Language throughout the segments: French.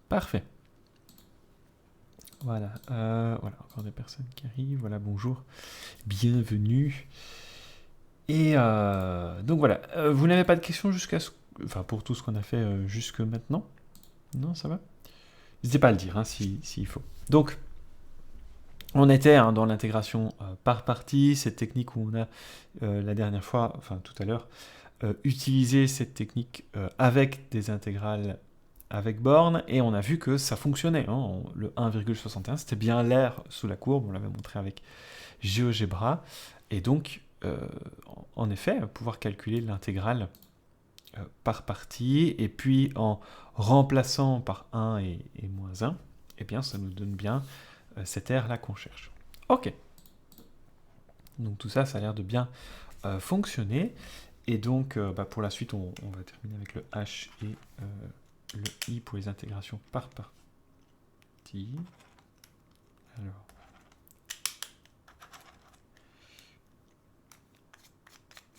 Parfait. Voilà, voilà, encore des personnes qui arrivent. Voilà, bonjour, bienvenue. Et donc voilà, vous n'avez pas de questions enfin, pour tout ce qu'on a fait jusque maintenant? Non, ça va? N'hésitez pas à le dire, hein, s'il faut. Donc, on était dans l'intégration par partie, cette technique où on a la dernière fois, enfin tout à l'heure, utilisé cette technique avec des intégrales avec borne, et on a vu que ça fonctionnait. Hein. Le 1,61, c'était bien l'air sous la courbe, on l'avait montré avec GeoGebra, et donc, en effet, pouvoir calculer l'intégrale par partie, et puis en remplaçant par 1 et moins 1, eh bien, ça nous donne bien cette aire-là qu'on cherche. Ok. Donc tout ça, ça a l'air de bien fonctionner. Et donc, pour la suite, on va terminer avec le H et le I pour les intégrations par partie. Alors.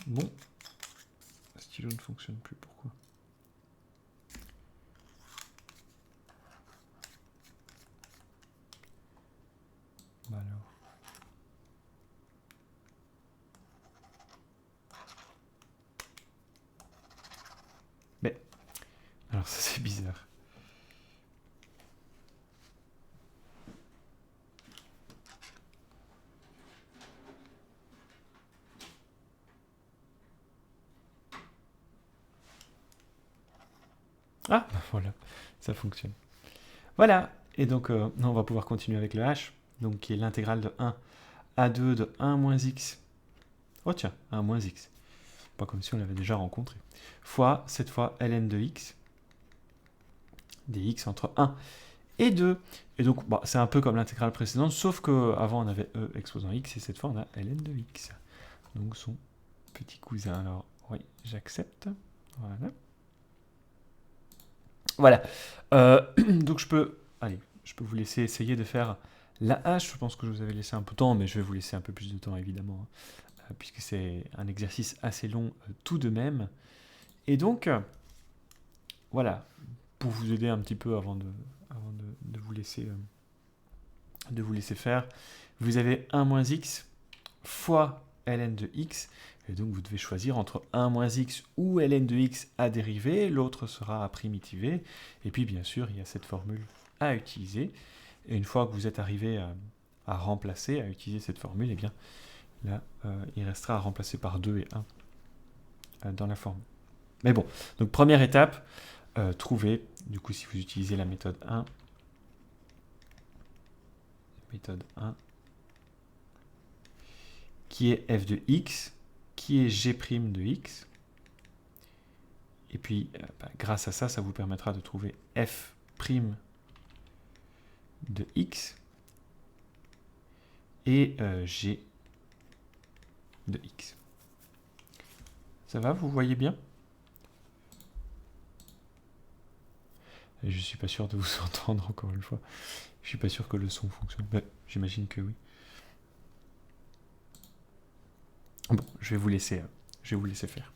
Bon. Le stylo ne fonctionne plus, pourquoi? Bah alors. Mais, alors ça c'est bizarre. Ah, bah voilà, ça fonctionne. Voilà, et donc on va pouvoir continuer avec le H, donc qui est l'intégrale de 1 à 2 de 1 moins x. Oh tiens, 1 moins x. Pas comme si on l'avait déjà rencontré. Fois, cette fois, ln de x, dx entre 1 et 2. Et donc, c'est un peu comme l'intégrale précédente, sauf qu'avant on avait e exposant x, et cette fois on a ln de x. Donc son petit cousin. Alors, oui, j'accepte. Voilà. Voilà. Donc je peux vous laisser essayer de faire la hache. Je pense que je vous avais laissé un peu de temps, mais je vais vous laisser un peu plus de temps évidemment, puisque c'est un exercice assez long tout de même. Et donc, voilà, pour vous aider un petit peu avant de vous laisser faire, vous avez 1 moins x fois ln de x, et donc vous devez choisir entre 1 moins x ou ln de x à dériver, l'autre sera à primitiver, et puis bien sûr il y a cette formule à utiliser, et une fois que vous êtes arrivé à remplacer, à utiliser cette formule, et bien là il restera à remplacer par 2 et 1 dans la formule. Mais bon, donc première étape, trouver, du coup si vous utilisez la méthode 1, qui est f de x, qui est g' de x. Et puis, grâce à ça, ça vous permettra de trouver f' de x et g de x. Ça va, vous voyez bien? Et je suis pas sûr de vous entendre encore une fois. Je suis pas sûr que le son fonctionne. J'imagine que oui. Bon, je vais vous laisser faire.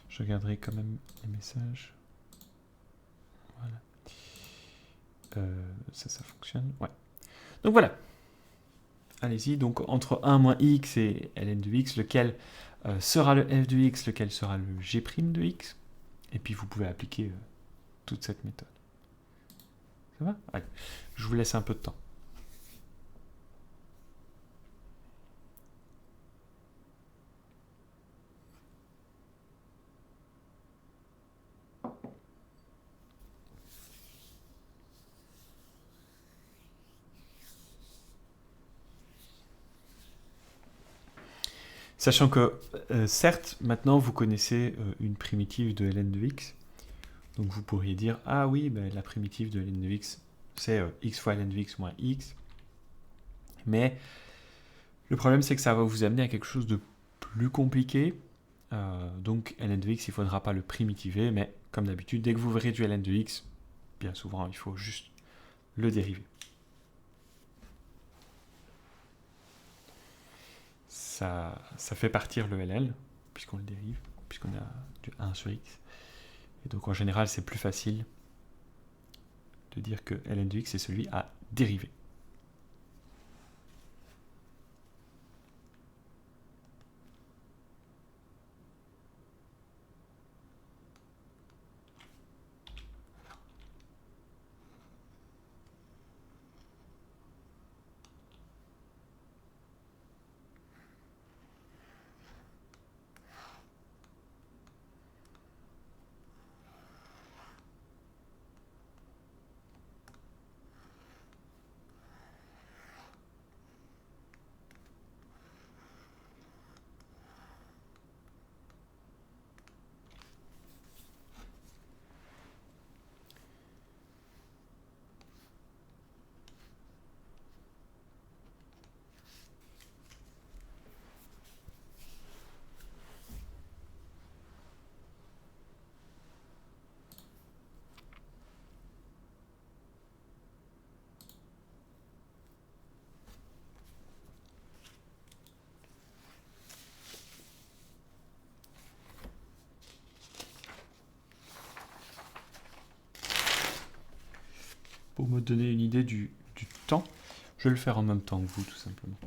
Je regarderai quand même les messages. Voilà. Ça fonctionne. Ouais. Donc voilà. Allez-y. Donc entre 1 moins x et ln de x, lequel sera le f de x, lequel sera le g' de x. Et puis vous pouvez appliquer toute cette méthode. Ça va? Allez, je vous laisse un peu de temps. Sachant que, certes, maintenant vous connaissez une primitive de ln de x, donc vous pourriez dire, ah oui, la primitive de ln de x, c'est x fois ln de x moins x, mais le problème c'est que ça va vous amener à quelque chose de plus compliqué, donc ln de x, il ne faudra pas le primitiver, mais comme d'habitude, dès que vous verrez du ln de x, bien souvent, il faut juste le dériver. Ça fait partir le ln, puisqu'on le dérive, puisqu'on a du 1 sur x. Et donc en général, c'est plus facile dire que ln de x est celui à dériver. Pour me donner une idée du temps, je vais le faire en même temps que vous, tout simplement.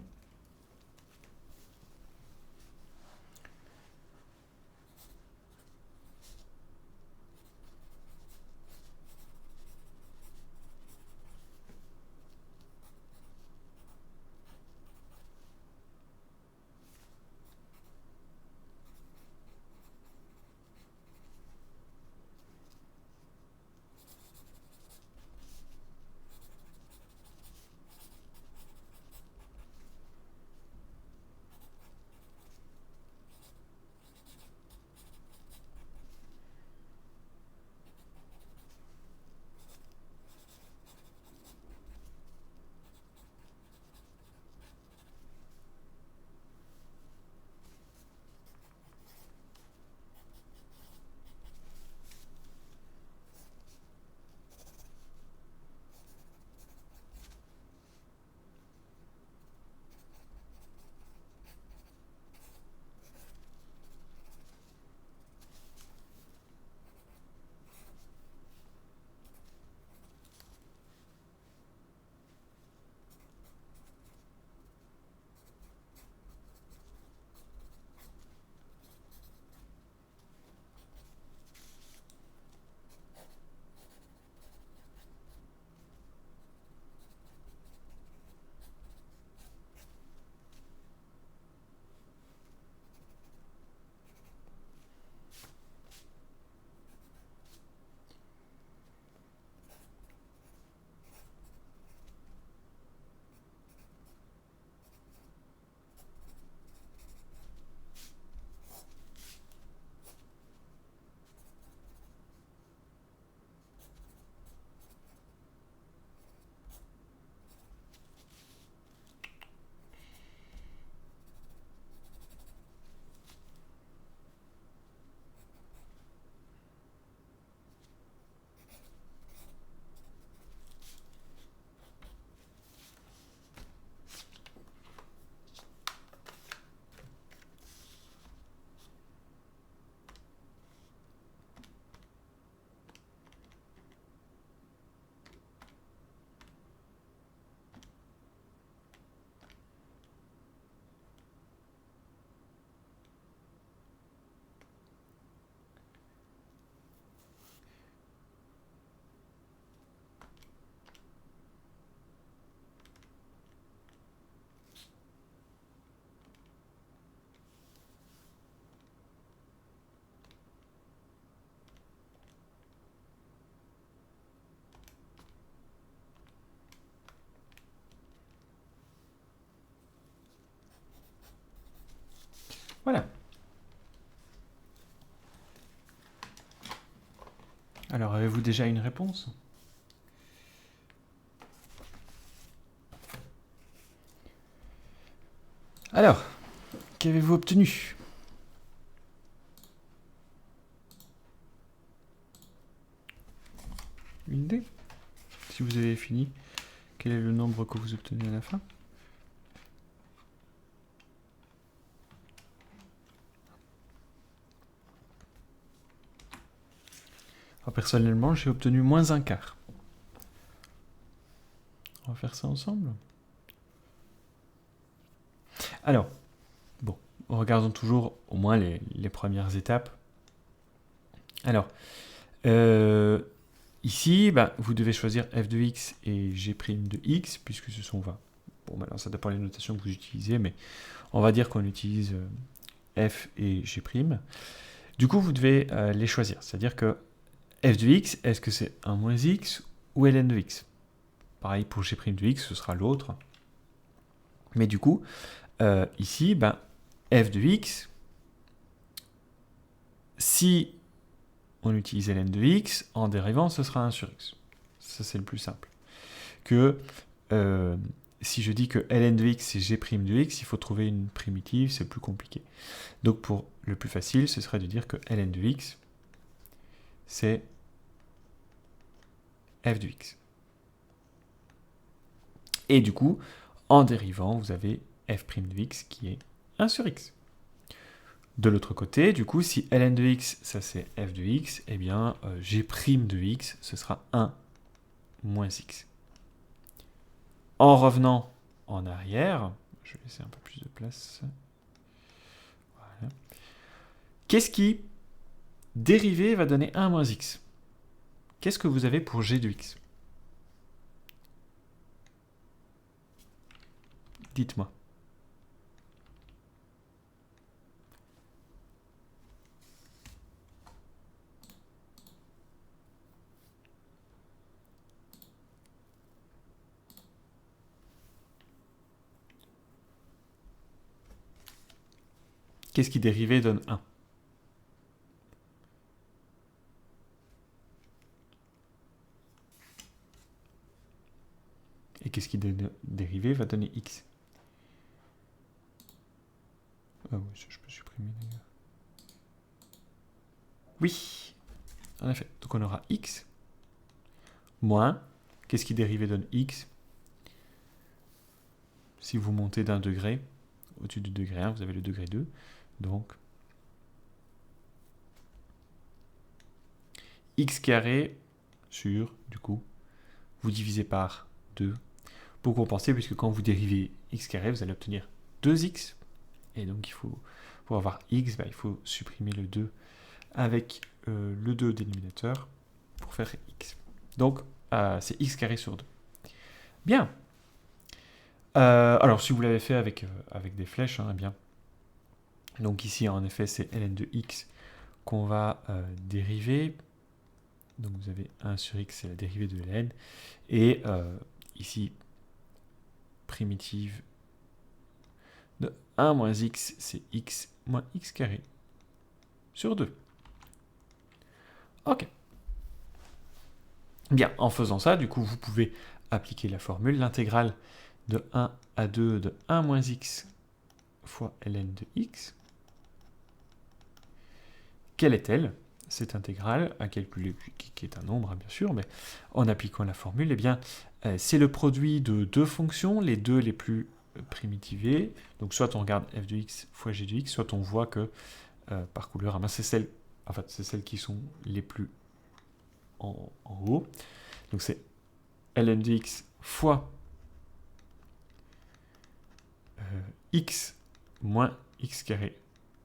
Voilà. Alors, avez-vous déjà une réponse? Alors, qu'avez-vous obtenu? Une idée? Si vous avez fini, quel est le nombre que vous obtenez à la fin? Alors, personnellement, j'ai obtenu moins un quart. On va faire ça ensemble. Alors, bon, regardons toujours au moins les premières étapes. Alors, ici, vous devez choisir f de x et g' de x, puisque ce sont... Bon, alors ça dépend des notations que vous utilisez, mais on va dire qu'on utilise f et g'. Du coup, vous devez les choisir. C'est-à-dire que f de x, est-ce que c'est 1 moins x ou ln de x? Pareil pour g' de x, ce sera l'autre. Mais du coup, ici, f de x, si on utilise ln de x, en dérivant, ce sera 1 sur x. Ça, c'est le plus simple. Que si je dis que ln de x, c'est g' de x, il faut trouver une primitive, c'est plus compliqué. Donc, pour le plus facile, ce serait de dire que ln de x, c'est f de x. Et du coup, en dérivant, vous avez f' de x qui est 1 sur x. De l'autre côté, du coup, si ln de x, ça c'est f de x, eh bien, g' de x, ce sera 1 moins x. En revenant en arrière, je vais laisser un peu plus de place. Voilà. Qu'est-ce qui, dérivé, va donner 1 moins x? Qu'est-ce que vous avez pour g de x? Dites-moi. Qu'est-ce qui dérivé donne 1? Et qu'est-ce qui dérivé va donner x? Ah oui, je peux supprimer d'ailleurs. Oui, en effet. Donc on aura x moins, qu'est-ce qui dérivé donne x? Si vous montez d'un degré, au-dessus du degré 1, vous avez le degré 2. Donc, x carré sur, du coup, vous divisez par 2 pour compenser, puisque quand vous dérivez x carré, vous allez obtenir 2x. Et donc, il faut, pour avoir x, il faut supprimer le 2 avec le 2 dénominateur pour faire x. Donc, c'est x carré sur 2. Bien. Alors, si vous l'avez fait avec des flèches, eh bien. Donc ici, en effet, c'est ln de x qu'on va dériver. Donc vous avez 1 sur x, c'est la dérivée de ln. Et ici, primitive de 1 moins x, c'est x moins x carré sur 2. Ok. Bien, en faisant ça, du coup, vous pouvez appliquer la formule. L'intégrale de 1 à 2 de 1 moins x fois ln de x. Quelle est-elle, cette intégrale, à calculer, qui est un nombre, bien sûr, mais en appliquant la formule, eh bien, c'est le produit de deux fonctions, les deux les plus primitivées. Donc, soit on regarde f de x fois g de x, soit on voit que, par couleur, c'est celles qui sont les plus en haut. Donc, c'est ln de x fois x moins x carré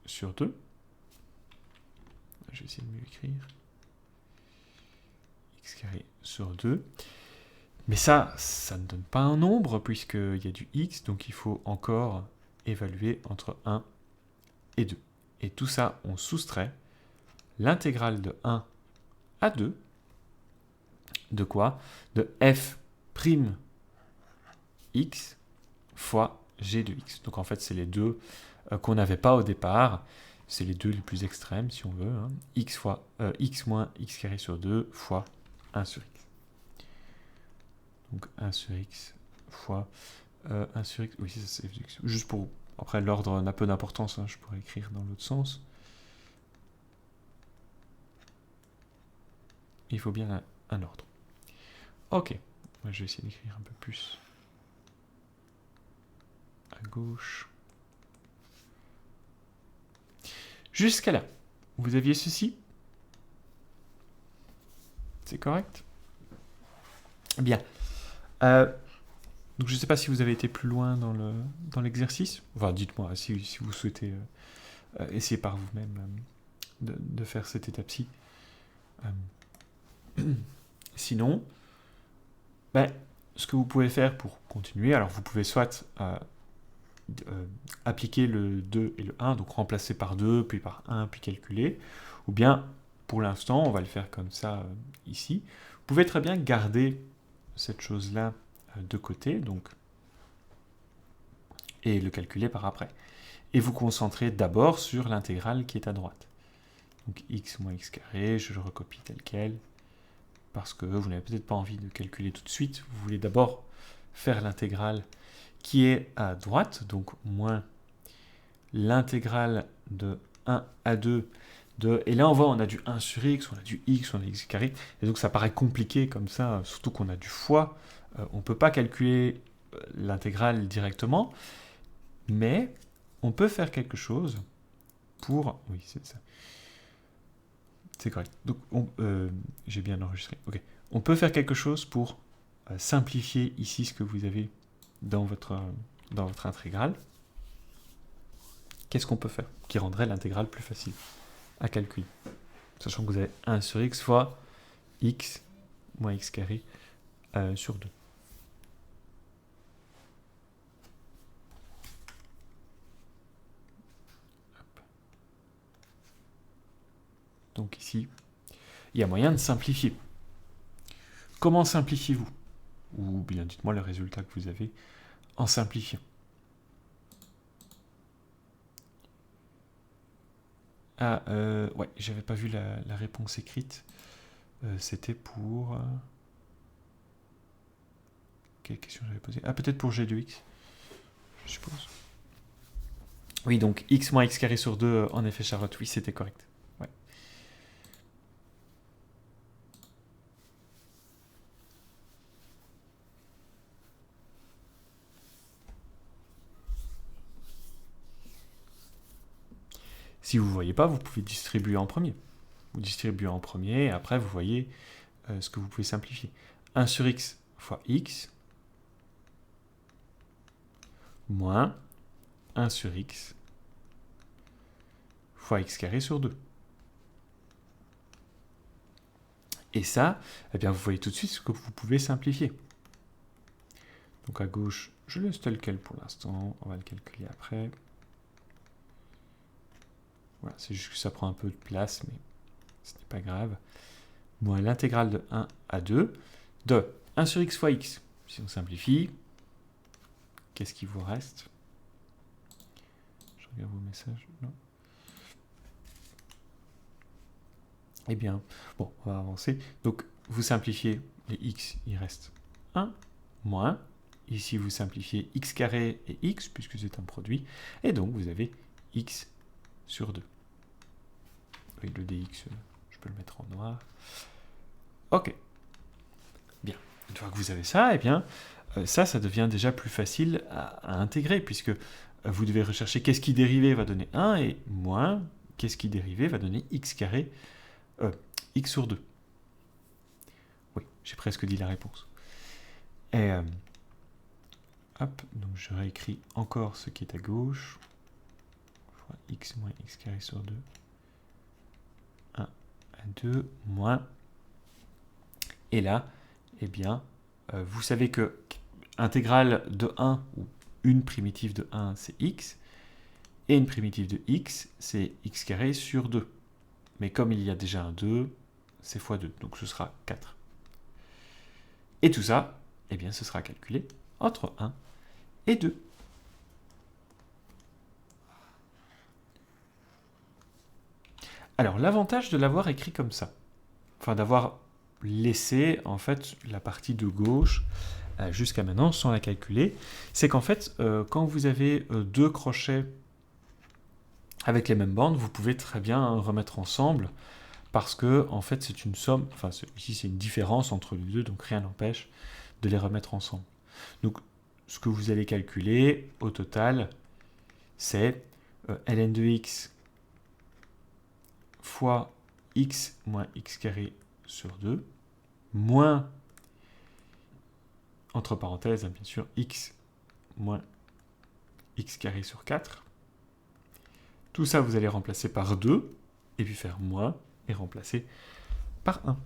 sur 2. Je vais essayer de mieux écrire. X carré sur 2. Mais ça ne donne pas un nombre, puisqu'il y a du x, donc il faut encore évaluer entre 1 et 2. Et tout ça, on soustrait l'intégrale de 1 à 2. De quoi? De f' x fois g de x. Donc en fait, c'est les deux qu'on n'avait pas au départ. C'est les deux les plus extrêmes, si on veut. X fois x moins x carré sur 2 fois 1 sur x. Donc 1 sur x fois 1 sur x. Oui, ça c'est f de x. Juste pour... Après, l'ordre n'a peu d'importance. Je pourrais écrire dans l'autre sens. Il faut bien un ordre. Ok. Moi, je vais essayer d'écrire un peu plus à gauche. Jusqu'à là, vous aviez ceci? C'est correct? Bien. Donc je ne sais pas si vous avez été plus loin dans l'exercice. Enfin, dites-moi si vous souhaitez essayer par vous-même de faire cette étape-ci. Sinon, ben, ce que vous pouvez faire pour continuer, alors vous pouvez soit appliquer le 2 et le 1, donc remplacer par 2, puis par 1, puis calculer, ou bien, pour l'instant, on va le faire comme ça ici. Vous pouvez très bien garder cette chose-là de côté, donc, et le calculer par après. Et vous concentrer d'abord sur l'intégrale qui est à droite. Donc x moins x carré, je le recopie tel quel, parce que vous n'avez peut-être pas envie de calculer tout de suite, vous voulez d'abord faire l'intégrale qui est à droite, donc moins l'intégrale de 1 à 2 de... Et là on voit on a du 1 sur x, on a du x, on a x carré, et donc ça paraît compliqué comme ça, surtout qu'on a du fois. On ne peut pas calculer l'intégrale directement, mais on peut faire quelque chose pour... Oui, c'est ça. C'est correct. Donc, j'ai bien enregistré. Ok. On peut faire quelque chose pour simplifier ici ce que vous avez dans votre intégrale. Qu'est-ce qu'on peut faire qui rendrait l'intégrale plus facile à calculer? Sachant que vous avez 1 sur x fois x moins x carré sur 2. Donc ici, il y a moyen de simplifier. Comment simplifiez-vous? Ou bien dites-moi le résultat que vous avez en simplifiant. Ah, ouais, j'avais pas vu la réponse écrite. C'était pour... Quelle question j'avais posée? Ah, peut-être pour g de x, je suppose. Oui, donc x moins x carré sur 2, en effet, Charlotte, oui, c'était correct. Ouais. Si vous ne voyez pas, vous pouvez distribuer en premier. Vous distribuez en premier, et après, vous voyez ce que vous pouvez simplifier. 1 sur x fois x, moins 1 sur x fois x carré sur 2. Et ça, eh bien, vous voyez tout de suite ce que vous pouvez simplifier. Donc à gauche, je laisse tel quel pour l'instant, on va le calculer après. Voilà, c'est juste que ça prend un peu de place, mais ce n'est pas grave. Moins l'intégrale de 1 à 2 de 1 sur x fois x. Si on simplifie, qu'est-ce qui vous reste? Je regarde vos messages. Non. Eh bien, bon, on va avancer. Donc, vous simplifiez les x, il reste 1, moins. Ici, vous simplifiez x carré et x, puisque c'est un produit. Et donc, vous avez x sur 2. Oui, le dx, je peux le mettre en noir. Ok. Bien. Une fois que vous avez ça, eh bien, ça devient déjà plus facile à intégrer, puisque vous devez rechercher qu'est-ce qui dérivé va donner 1, et moins qu'est-ce qui dérivé va donner x carré, x sur 2. Oui, j'ai presque dit la réponse. Et hop, donc je réécris encore ce qui est à gauche. Fois x moins x carré sur 2. 1 à 2 moins. Et là, eh bien, vous savez que intégrale de 1, ou une primitive de 1, c'est x, et une primitive de x, c'est x carré sur 2. Mais comme il y a déjà un 2, c'est fois 2, donc ce sera 4. Et tout ça, eh bien, ce sera calculé entre 1 et 2. Alors, l'avantage de l'avoir écrit comme ça, enfin d'avoir laissé en fait la partie de gauche jusqu'à maintenant sans la calculer, c'est qu'en fait, quand vous avez deux crochets avec les mêmes bandes, vous pouvez très bien remettre ensemble parce que en fait c'est une somme, enfin ici c'est une différence entre les deux, donc rien n'empêche de les remettre ensemble. Donc ce que vous allez calculer au total, c'est ln de x fois x moins x carré sur 2, moins entre parenthèses, bien sûr, x moins x carré sur 4. Tout ça, vous allez remplacer par 2, et puis faire moins, et remplacer par 1.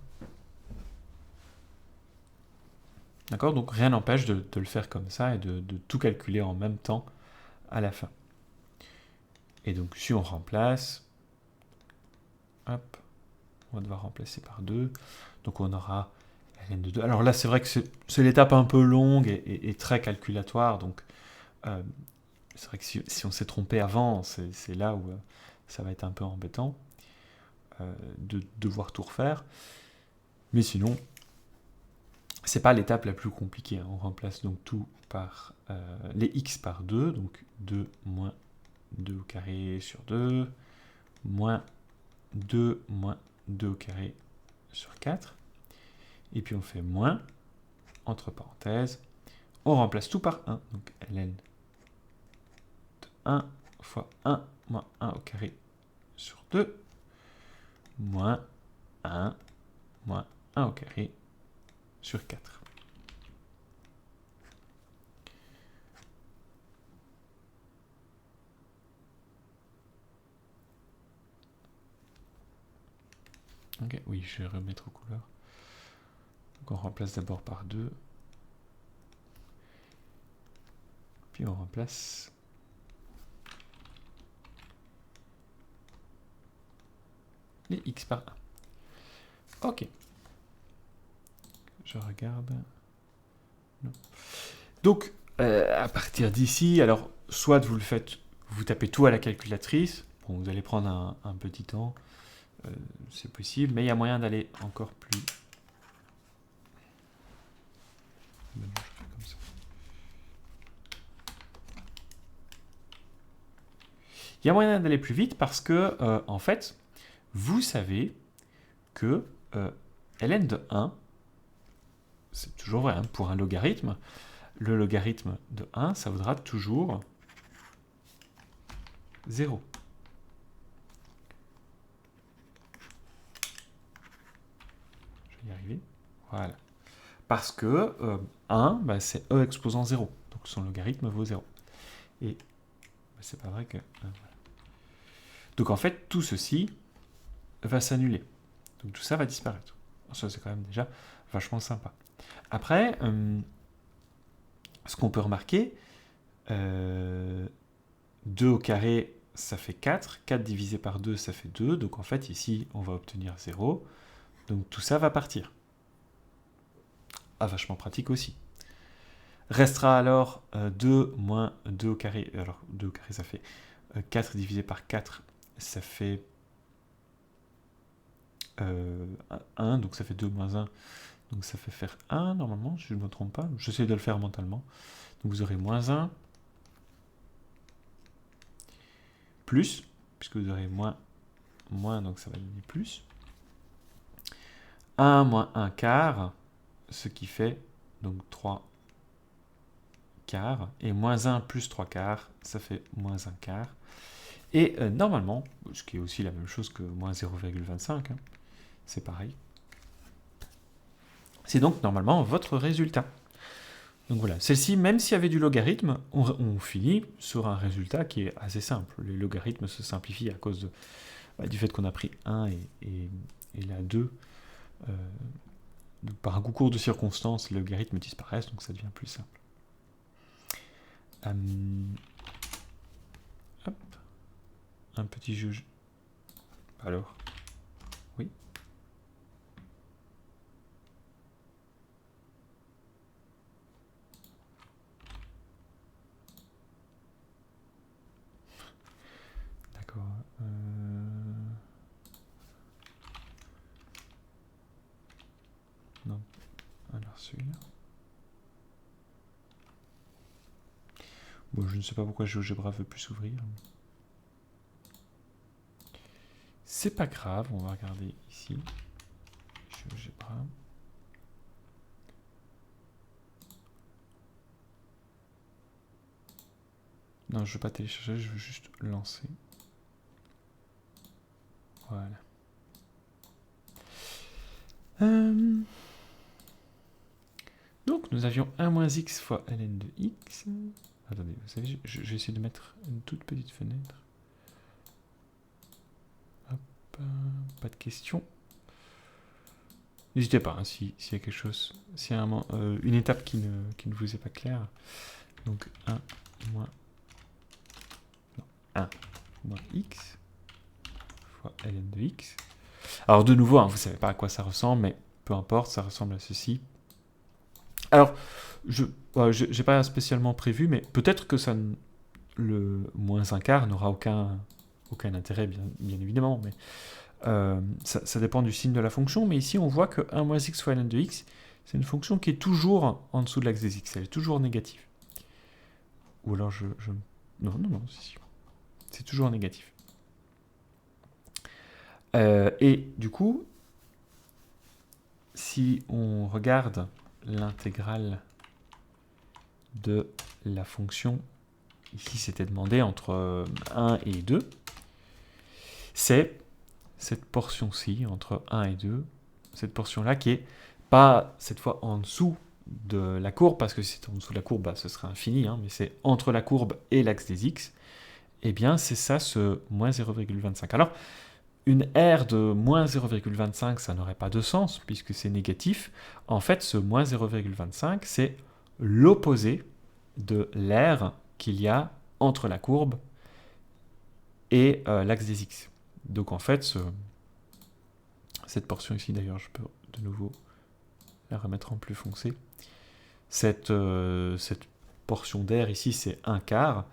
D'accord? Donc rien n'empêche de le faire comme ça, et de tout calculer en même temps à la fin. Et donc si on remplace, hop, on va devoir remplacer par 2, donc on aura ln de 2. Alors là, c'est vrai que c'est l'étape un peu longue et très calculatoire, donc c'est vrai que si on s'est trompé avant, c'est là où ça va être un peu embêtant de devoir tout refaire. Mais sinon, c'est pas l'étape la plus compliquée. On remplace donc tout par les x par 2, donc 2 moins 2 au carré sur 2, moins 2 au carré sur 4. Et puis on fait moins, entre parenthèses, on remplace tout par 1. Donc ln de 1 fois 1 moins 1 au carré sur 2, moins 1 moins 1 au carré sur 4. Ok, oui, je vais remettre aux couleurs. Donc on remplace d'abord par 2. Puis on remplace les x par 1. Ok. Je regarde. Non. Donc, à partir d'ici, alors, soit vous le faites, vous tapez tout à la calculatrice. Bon, vous allez prendre un petit temps. C'est possible, mais il y a moyen d'aller encore plus. Il y a moyen d'aller plus vite parce que, en fait, vous savez que ln de 1, c'est toujours vrai, hein, pour un logarithme, le logarithme de 1, ça vaudra toujours 0. Je vais y arriver. Voilà. Parce que 1, bah, c'est e exposant 0. Donc son logarithme vaut 0. Et bah, c'est pas vrai que... voilà. Donc en fait, tout ceci va s'annuler. Donc tout ça va disparaître. Ça, c'est quand même déjà vachement sympa. Après, ce qu'on peut remarquer, 2 au carré, ça fait 4. 4 divisé par 2, ça fait 2. Donc en fait, ici, on va obtenir 0. Donc tout ça va partir. Ah, vachement pratique aussi. Restera alors 2 moins 2 au carré. Alors 2 au carré, ça fait 4 divisé par 4, ça fait 1. Donc ça fait 2 moins 1. Donc ça fait faire 1 normalement, si je ne me trompe pas. J'essaie de le faire mentalement. Donc vous aurez moins 1. Plus, puisque vous aurez moins, donc ça va donner plus. 1 moins 1 quart, ce qui fait donc 3 quarts. Et moins 1 plus 3 quarts, ça fait moins 1 quart. Et normalement, ce qui est aussi la même chose que moins 0,25, hein, c'est pareil. C'est donc normalement votre résultat. Donc voilà, celle-ci, même s'il y avait du logarithme, on finit sur un résultat qui est assez simple. Les logarithmes se simplifient à cause du fait qu'on a pris 1 et là 2. Donc par un concours de circonstances, les logarithmes disparaissent, donc ça devient plus simple. Hop. Un petit jeu. Alors, oui. D'accord. Non. Alors celui-là. Bon, je ne sais pas pourquoi GeoGebra veut plus s'ouvrir. C'est pas grave, on va regarder ici. GeoGebra. Non, je veux pas télécharger, je veux juste lancer. Voilà. Donc donc, nous avions 1 moins x fois ln de x. Attendez, vous savez, je vais essayer de mettre une toute petite fenêtre. Hop, pas de questions. N'hésitez pas, hein, s'il y a quelque chose, s'il y a une étape qui ne vous est pas claire. Donc 1 moins, non, 1 moins x fois ln de x. Alors de nouveau, hein, vous ne savez pas à quoi ça ressemble, mais peu importe, ça ressemble à ceci. Alors, je n'ai pas spécialement prévu, mais peut-être que le moins un quart n'aura aucun intérêt, bien évidemment, mais ça dépend du signe de la fonction. Mais ici, on voit que 1 moins x fois ln de x, c'est une fonction qui est toujours en dessous de l'axe des x, elle est toujours négative. Ou alors non, si. C'est toujours négatif. Et du coup, si on regarde l'intégrale de la fonction, ici c'était demandé entre 1 et 2, c'est cette portion-ci, entre 1 et 2, cette portion-là qui est pas cette fois en dessous de la courbe, parce que si c'est en dessous de la courbe, bah, ce serait infini, hein, mais c'est entre la courbe et l'axe des x, et bien c'est ça ce moins 0,25. Alors, une R de moins 0,25, ça n'aurait pas de sens, puisque c'est négatif. En fait, ce moins 0,25, c'est l'opposé de l'air qu'il y a entre la courbe et l'axe des x. Donc en fait, cette portion ici, d'ailleurs, je peux de nouveau la remettre en plus foncé. Cette portion d'air ici, c'est 1 quart.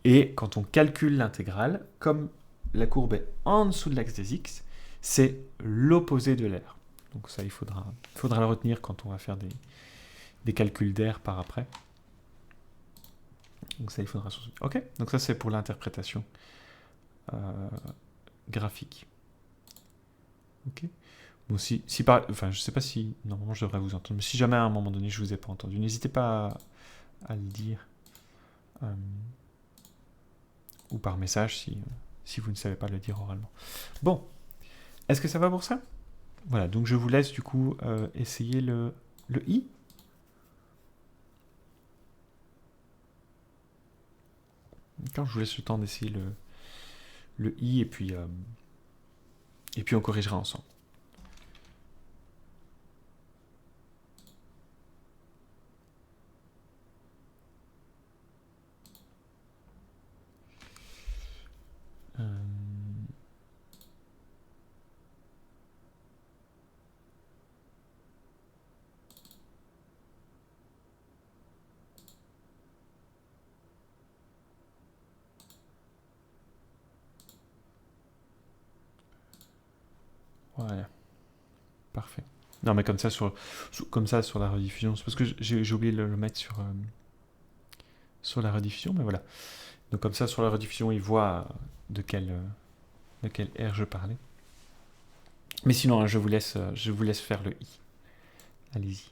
Et quand on calcule l'intégrale, comme la courbe est en dessous de l'axe des x, c'est l'opposé de l'air. Donc ça, il faudra le retenir quand on va faire des calculs d'air par après. Donc ça, il faudra... Ok, donc ça, c'est pour l'interprétation graphique. Ok. Bon, enfin, je sais pas si... Normalement, je devrais vous entendre. Mais si jamais à un moment donné, je vous ai pas entendu, n'hésitez pas à le dire. Ou par message, si vous ne savez pas le dire oralement. Bon. Est-ce que ça va pour ça? Voilà, donc je vous laisse du coup essayer le i. Quand je vous laisse le temps d'essayer le i et puis on corrigera ensemble. Voilà, parfait. Non, mais comme ça sur la rediffusion, c'est parce que j'ai oublié de le mettre sur la rediffusion, mais voilà. Donc comme ça sur la rediffusion, il voit de quel R je parlais. Mais sinon, hein, je vous laisse faire le i. Allez-y.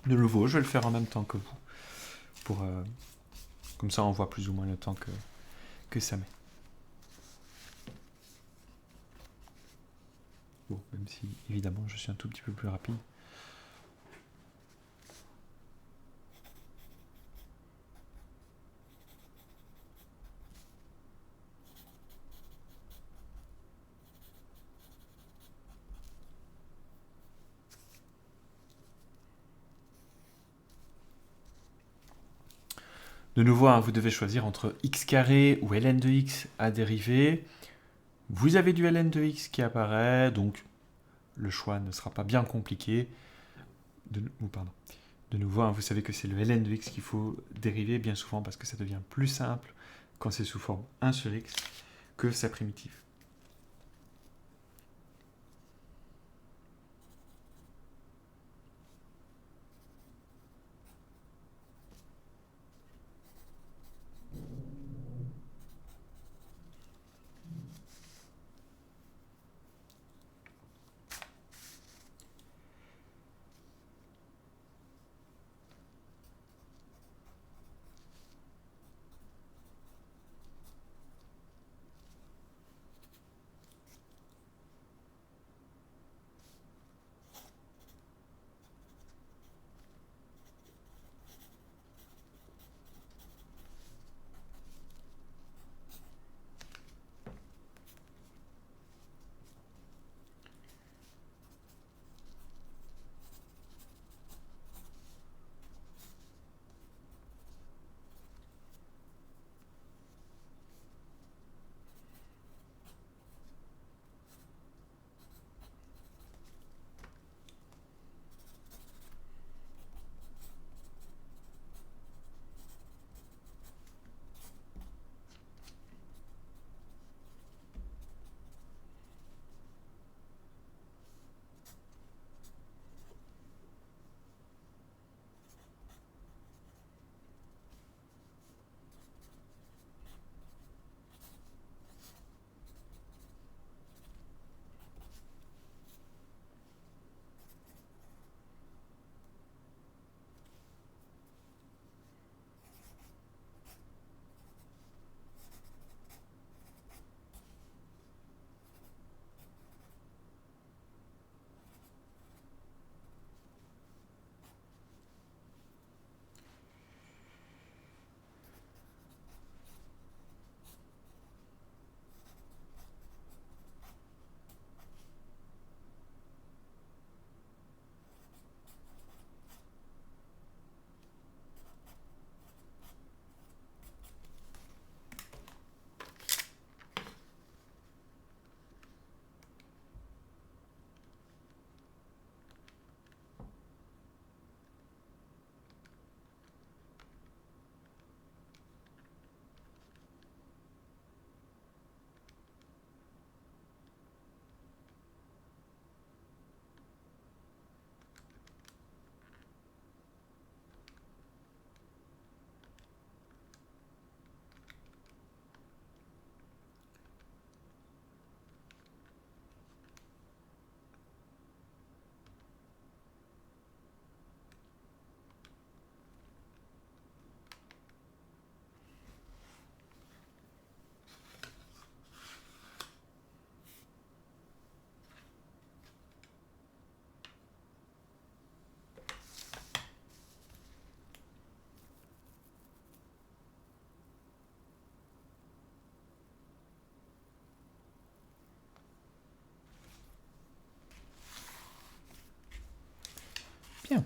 De nouveau, je vais le faire en même temps que vous. Comme ça, on voit plus ou moins le temps que ça met. Bon, même si, évidemment, je suis un tout petit peu plus rapide. De nouveau, hein, vous devez choisir entre x carré ou ln de x à dériver. Vous avez du ln de x qui apparaît, donc le choix ne sera pas bien compliqué. De nouveau, hein, vous savez que c'est le ln de x qu'il faut dériver bien souvent parce que ça devient plus simple quand c'est sous forme 1 sur x que sa primitive. Bien.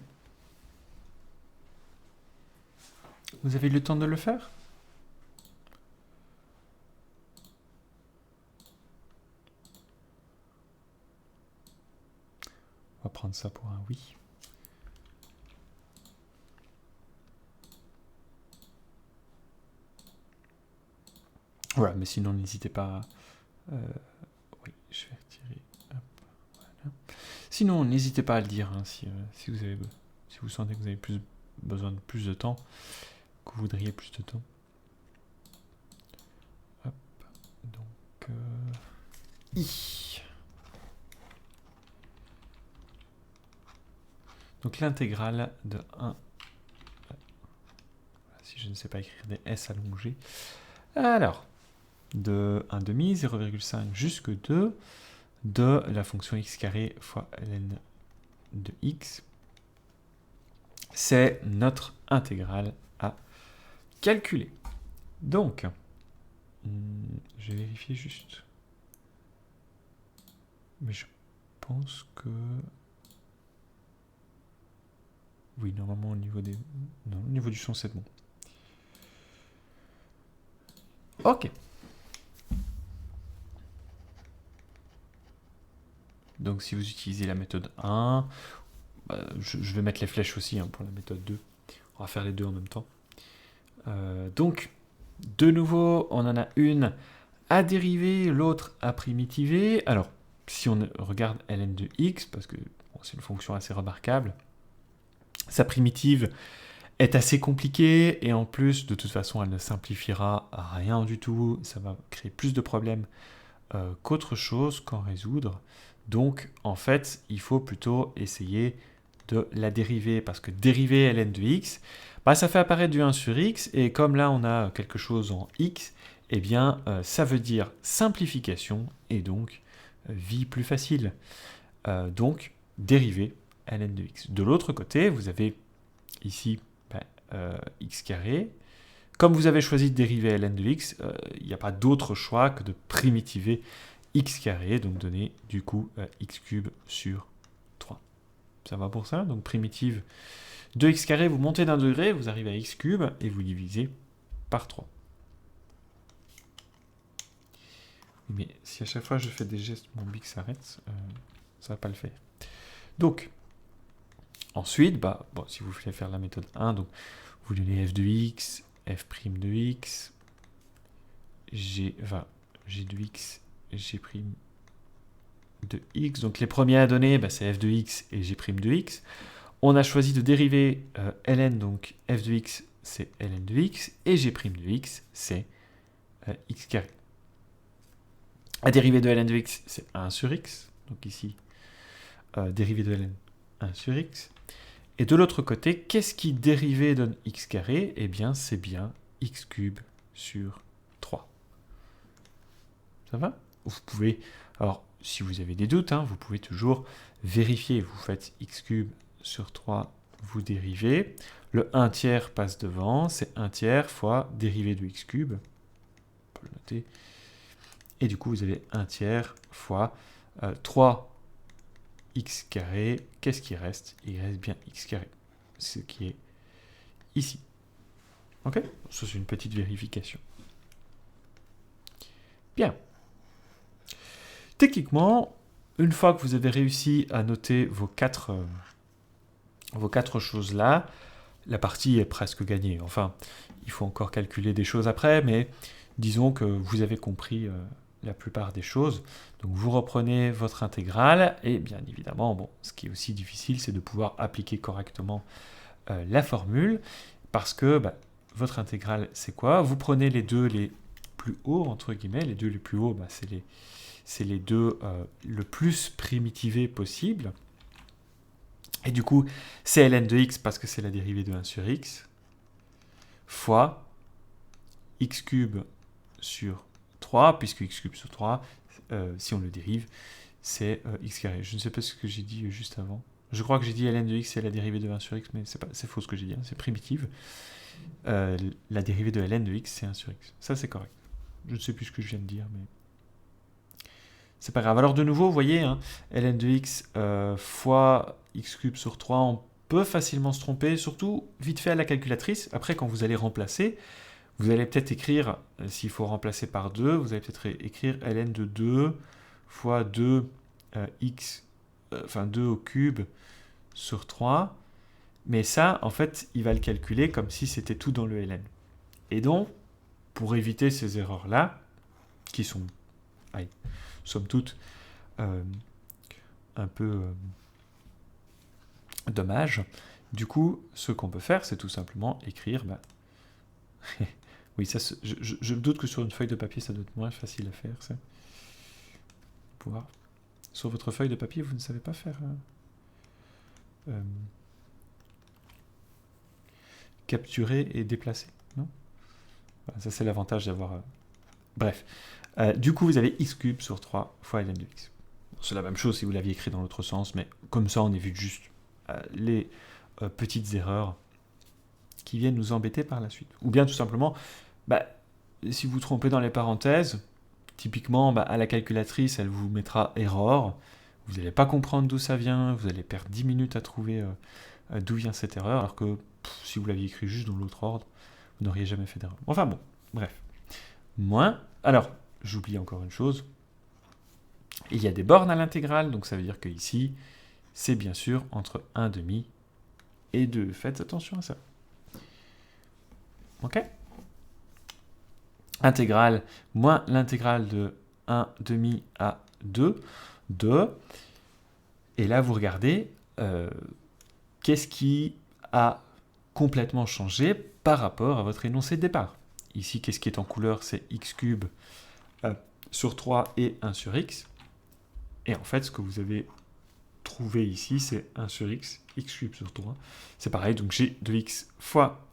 Vous avez eu le temps de le faire? On va prendre ça pour un oui. Voilà, mais sinon n'hésitez pas. Oui, je vais retirer. Hop, voilà. Sinon, n'hésitez pas à le dire hein, si vous sentez que vous avez besoin de plus de temps, que vous voudriez plus de temps. Hop, donc I. Donc l'intégrale de 1. Voilà, si je ne sais pas écrire des S allongés. Alors, de 1 demi, 0,5 jusque 2, de la fonction x carré fois ln de x. C'est notre intégrale à calculer. Donc, je vais vérifier juste. Mais je pense que... Oui, normalement au niveau des... Non, au niveau du son, c'est bon. Ok. Donc si vous utilisez la méthode 1, je vais mettre les flèches aussi pour la méthode 2. On va faire les deux en même temps. Donc, de nouveau, on en a une à dériver, l'autre à primitiver. Alors, si on regarde ln de x, parce que c'est une fonction assez remarquable, sa primitive est assez compliquée, et en plus, de toute façon, elle ne simplifiera rien du tout. Ça va créer plus de problèmes qu'autre chose, qu'en résoudre. Donc, en fait, il faut plutôt essayer de la dériver, parce que dériver ln de x, ça fait apparaître du 1 sur x, et comme là on a quelque chose en x, eh bien ça veut dire simplification, et donc vie plus facile. Donc dériver ln de x. De l'autre côté, vous avez ici x carré. Comme vous avez choisi de dériver ln de x, il n'y a pas d'autre choix que de primitiver x carré, donc donner du coup x cube sur 3. Ça va pour ça? Donc primitive de x carré, vous montez d'un degré, vous arrivez à x cube, et vous divisez par 3. Mais si à chaque fois je fais des gestes, mon bic s'arrête, ça va pas le faire. Donc, ensuite, si vous voulez faire la méthode 1, donc vous donnez f de x, f' de x, g de x, g' de x. Donc les premiers à donner, c'est f de x et g' de x. On a choisi de dériver ln, donc f de x, c'est ln de x, et g' de x, c'est x carré. La dérivée de ln de x, c'est 1 sur x. Donc ici, dérivée de ln, 1 sur x. Et de l'autre côté, qu'est-ce qui dérivé donne x carré? Eh bien, c'est bien x cube sur 3. Ça va? Vous pouvez, alors, si vous avez des doutes, vous pouvez toujours vérifier. Vous faites x cube sur 3, vous dérivez. Le 1 tiers passe devant, c'est 1 tiers fois dérivée de x cube. On peut le noter. Et du coup, vous avez 1 tiers fois 3 x carré. Qu'est-ce qui reste? Il reste bien x carré, ce qui est ici. Ok? Ça, c'est une petite vérification. Bien. Techniquement, une fois que vous avez réussi à noter vos quatre choses là, la partie est presque gagnée. Enfin, il faut encore calculer des choses après, mais disons que vous avez compris la plupart des choses. Donc vous reprenez votre intégrale, et bien évidemment, ce qui est aussi difficile, c'est de pouvoir appliquer correctement la formule, parce que votre intégrale, c'est quoi? Vous prenez les deux les plus hauts, entre guillemets, les deux les plus hauts, c'est les deux le plus primitivés possible. Et du coup, c'est ln de x parce que c'est la dérivée de 1 sur x, fois x cube sur 3, puisque x cube sur 3, si on le dérive, c'est x carré. Je ne sais pas ce que j'ai dit juste avant. Je crois que j'ai dit ln de x c'est la dérivée de 1 sur x, mais c'est faux ce que j'ai dit, c'est primitive. La dérivée de ln de x, c'est 1 sur x. Ça, c'est correct. Je ne sais plus ce que je viens de dire, mais c'est pas grave. Alors de nouveau, vous voyez, ln de x fois x cube sur 3, on peut facilement se tromper, surtout vite fait à la calculatrice. Après, quand vous allez remplacer, vous allez peut-être écrire, s'il faut remplacer par 2, vous allez peut-être écrire ln de 2 fois 2 x, 2 au cube sur 3. Mais ça, en fait, il va le calculer comme si c'était tout dans le ln. Et donc, pour éviter ces erreurs-là, qui sont, somme toute, un peu dommage, du coup, ce qu'on peut faire, c'est tout simplement écrire... oui, ça, je me doute que sur une feuille de papier, ça doit être moins facile à faire, ça. Pouvoir. Sur votre feuille de papier, vous ne savez pas faire... capturer et déplacer, non? Voilà, ça, c'est l'avantage d'avoir... Bref. Du coup, vous avez x cube sur 3 fois ln de x. C'est la même chose si vous l'aviez écrit dans l'autre sens, mais comme ça, on évite juste les petites erreurs qui viennent nous embêter par la suite. Ou bien, tout simplement, si vous trompez dans les parenthèses, typiquement, à la calculatrice, elle vous mettra erreur. Vous n'allez pas comprendre d'où ça vient, vous allez perdre 10 minutes à trouver d'où vient cette erreur, alors que si vous l'aviez écrit juste dans l'autre ordre, vous n'auriez jamais fait d'erreur. Enfin bon, bref. moins, alors, j'oublie encore une chose, il y a des bornes à l'intégrale, donc ça veut dire que ici, c'est bien sûr entre 1/2 et 2. Faites attention à ça. Ok? Intégrale moins l'intégrale de 1/2 à 2, 2. Et là, vous regardez, qu'est-ce qui a complètement changé par rapport à votre énoncé de départ. Ici, qu'est-ce qui est en couleur? C'est x cube sur 3 et 1 sur x. Et en fait, ce que vous avez trouvé ici, c'est 1 sur x, x cube sur 3. C'est pareil, donc j'ai de x fois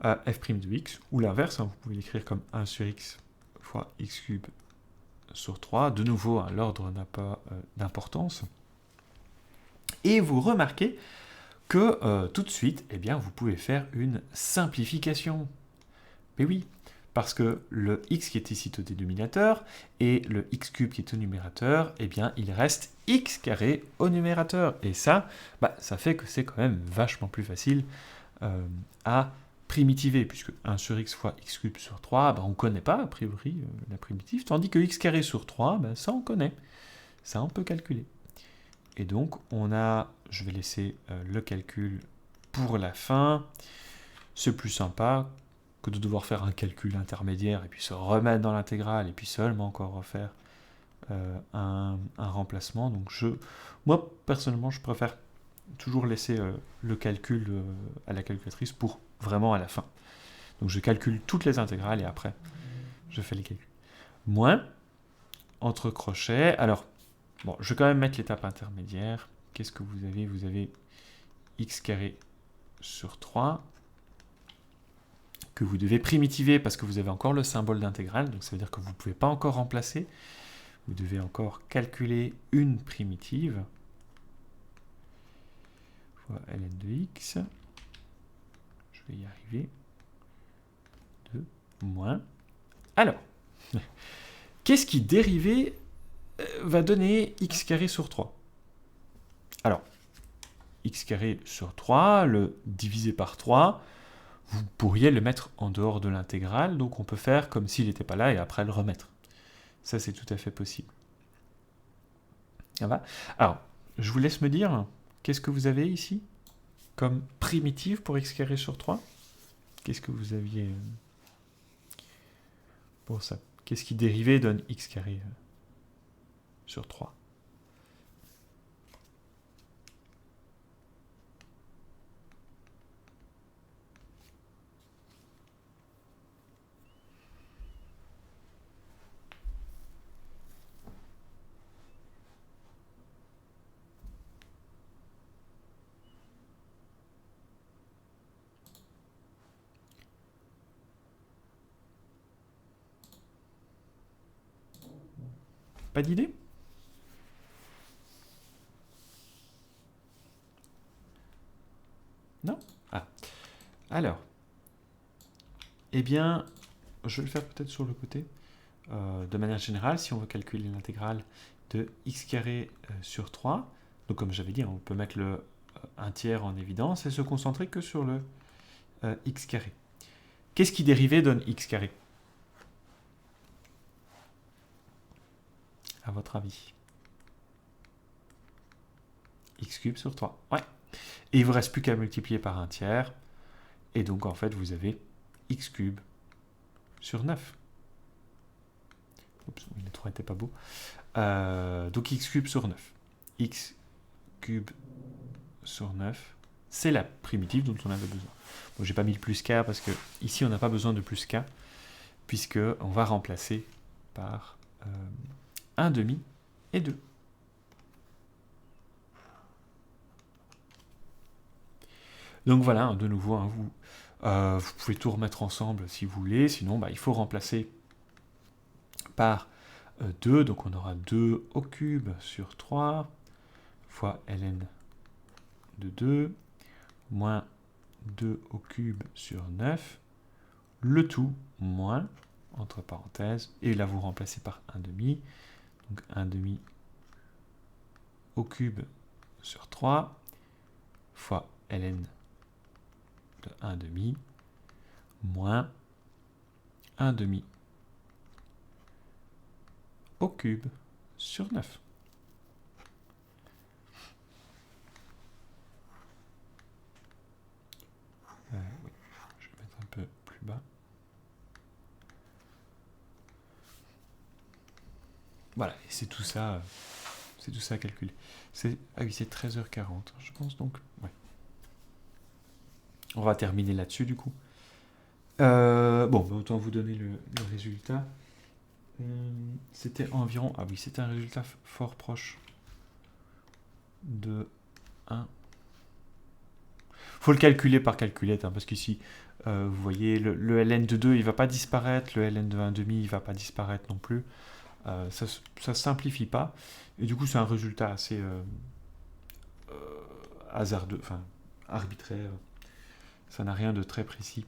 f' de x, ou l'inverse, hein, vous pouvez l'écrire comme 1 sur x fois x cube sur 3. De nouveau, hein, l'ordre n'a pas d'importance. Et vous remarquez que tout de suite, eh bien, vous pouvez faire une simplification. Mais oui, parce que le x qui est ici au dénominateur et le x cube qui est au numérateur, eh bien, il reste x carré au numérateur. Et ça, ça fait que c'est quand même vachement plus facile à primitiver, puisque 1 sur x fois x cube sur 3, on ne connaît pas, a priori, la primitive, tandis que x carré sur 3, ça on connaît. Ça, on peut calculer. Et donc, on a, je vais laisser le calcul pour la fin. C'est plus sympa que de devoir faire un calcul intermédiaire et puis se remettre dans l'intégrale et puis seulement encore refaire un remplacement. Donc, moi, personnellement, je préfère toujours laisser le calcul à la calculatrice pour vraiment à la fin. Donc, je calcule toutes les intégrales et après, je fais les calculs. Moins, entre crochets. Alors, bon, je vais quand même mettre l'étape intermédiaire. Qu'est-ce que vous avez? Vous avez x carré sur 3 que vous devez primitiver parce que vous avez encore le symbole d'intégrale, donc ça veut dire que vous ne pouvez pas encore remplacer. Vous devez encore calculer une primitive fois ln de x. Je vais y arriver. 2 moins. Alors, qu'est-ce qui dérivé va donner x carré sur 3? Alors, x carré sur 3, le diviser par 3, vous pourriez le mettre en dehors de l'intégrale, donc on peut faire comme s'il n'était pas là et après le remettre. Ça, c'est tout à fait possible. Ça va? Alors, je vous laisse me dire, qu'est-ce que vous avez ici comme primitive pour x carré sur 3? Qu'est-ce que vous aviez pour ça? Qu'est-ce qui dérivé donne x carré sur 3? Pas d'idée? Non? Ah. Alors. Eh bien, je vais le faire peut-être sur le côté. De manière générale, si on veut calculer l'intégrale de x carré sur 3, donc comme j'avais dit, on peut mettre le 1 tiers en évidence et se concentrer que sur le x carré. Qu'est-ce qui dérivé donne x carré? À votre avis? X cube sur 3. Ouais. Et il ne vous reste plus qu'à multiplier par 1 tiers. Et donc, en fait, vous avez x cube sur 9. Oups, les 3 n'étaient pas beaux. Donc, x cube sur 9. X cube sur 9, c'est la primitive dont on avait besoin. Bon, j'ai pas mis le plus k parce que ici, on n'a pas besoin de plus k, puisqu'on va remplacer par 1/2 et 2. Donc voilà, de nouveau, hein, vous pouvez tout remettre ensemble si vous voulez, sinon il faut remplacer par 2, donc on aura 2 au cube sur 3 fois ln de 2 moins 2 au cube sur 9, le tout moins, entre parenthèses, et là vous remplacez par 1/2, donc 1/2 au cube sur 3 fois ln de 1/2 moins 1/2 au cube sur 9. Oui, je vais mettre un peu plus bas. Voilà, et c'est tout ça à calculer. Ah oui, c'est 13h40, je pense, donc, ouais. On va terminer là-dessus, du coup. Bon, autant vous donner le résultat. C'était environ... Ah oui, c'était un résultat fort proche de 1. Faut le calculer par calculette, hein, parce qu'ici, vous voyez, le ln de 2, il ne va pas disparaître, le ln de 1,5, il ne va pas disparaître non plus. Ça ne simplifie pas. Et du coup, c'est un résultat assez hasardeux, enfin, arbitraire. Ça n'a rien de très précis.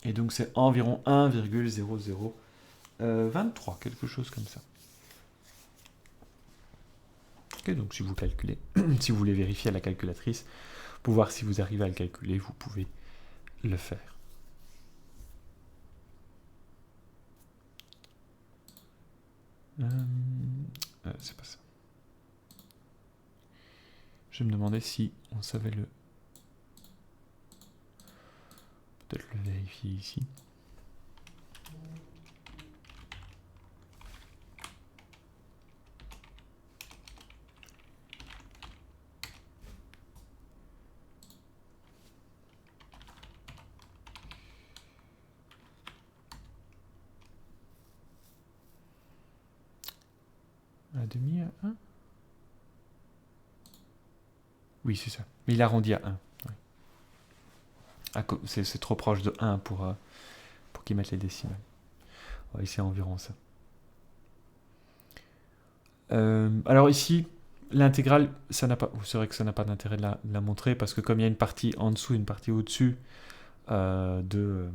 Et donc, c'est environ 1,0023, quelque chose comme ça. Ok, donc si vous calculez, si vous voulez vérifier à la calculatrice, pour voir si vous arrivez à le calculer, vous pouvez le faire. C'est pas ça. Je me demandais si on savait le... Peut-être le vérifier ici. Un demi à 1. Oui, c'est ça. Mais il arrondit à 1. Ouais. C'est trop proche de 1 pour qu'il mette les décimales. Ouais, c'est environ ça. Alors ici, l'intégrale, ça n'a pas. C'est vrai que ça n'a pas d'intérêt de la montrer parce que comme il y a une partie en dessous et une partie au-dessus de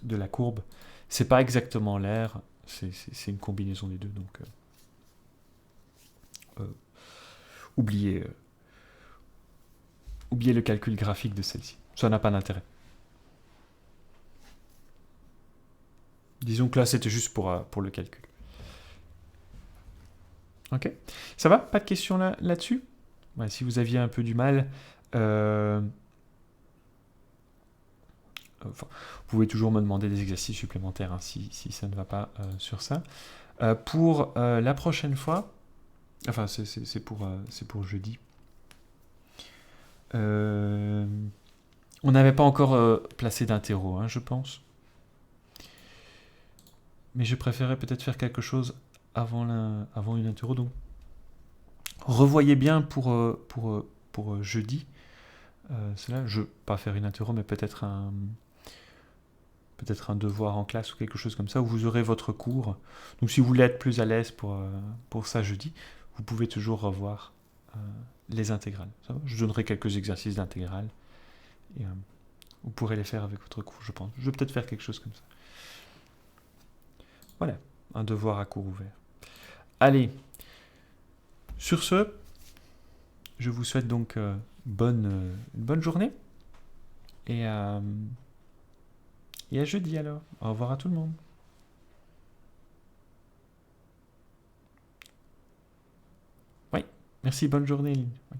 la courbe, c'est pas exactement l'air, c'est une combinaison des deux. Donc oubliez le calcul graphique de celle-ci. Ça n'a pas d'intérêt. Disons que là, c'était juste pour le calcul. Ok. Ça va? Pas de questions là-dessus? Ouais, si vous aviez un peu du mal, vous pouvez toujours me demander des exercices supplémentaires hein, si ça ne va pas sur ça. Pour la prochaine fois, enfin c'est pour jeudi, on n'avait pas encore placé d'interro, hein, je pense. Mais je préférais peut-être faire quelque chose avant une interro. Donc, revoyez bien pour jeudi. Cela, je ne vais pas faire une interro, mais peut-être un devoir en classe ou quelque chose comme ça, où vous aurez votre cours. Donc si vous voulez être plus à l'aise pour ça jeudi, vous pouvez toujours revoir les intégrales. Ça va, je donnerai quelques exercices d'intégrale. Et vous pourrez les faire avec votre cours, je pense. Je vais peut-être faire quelque chose comme ça. Voilà, un devoir à cours ouvert. Allez, sur ce, je vous souhaite donc une bonne journée. Et à jeudi alors. Au revoir à tout le monde. Oui, merci, bonne journée. Oui.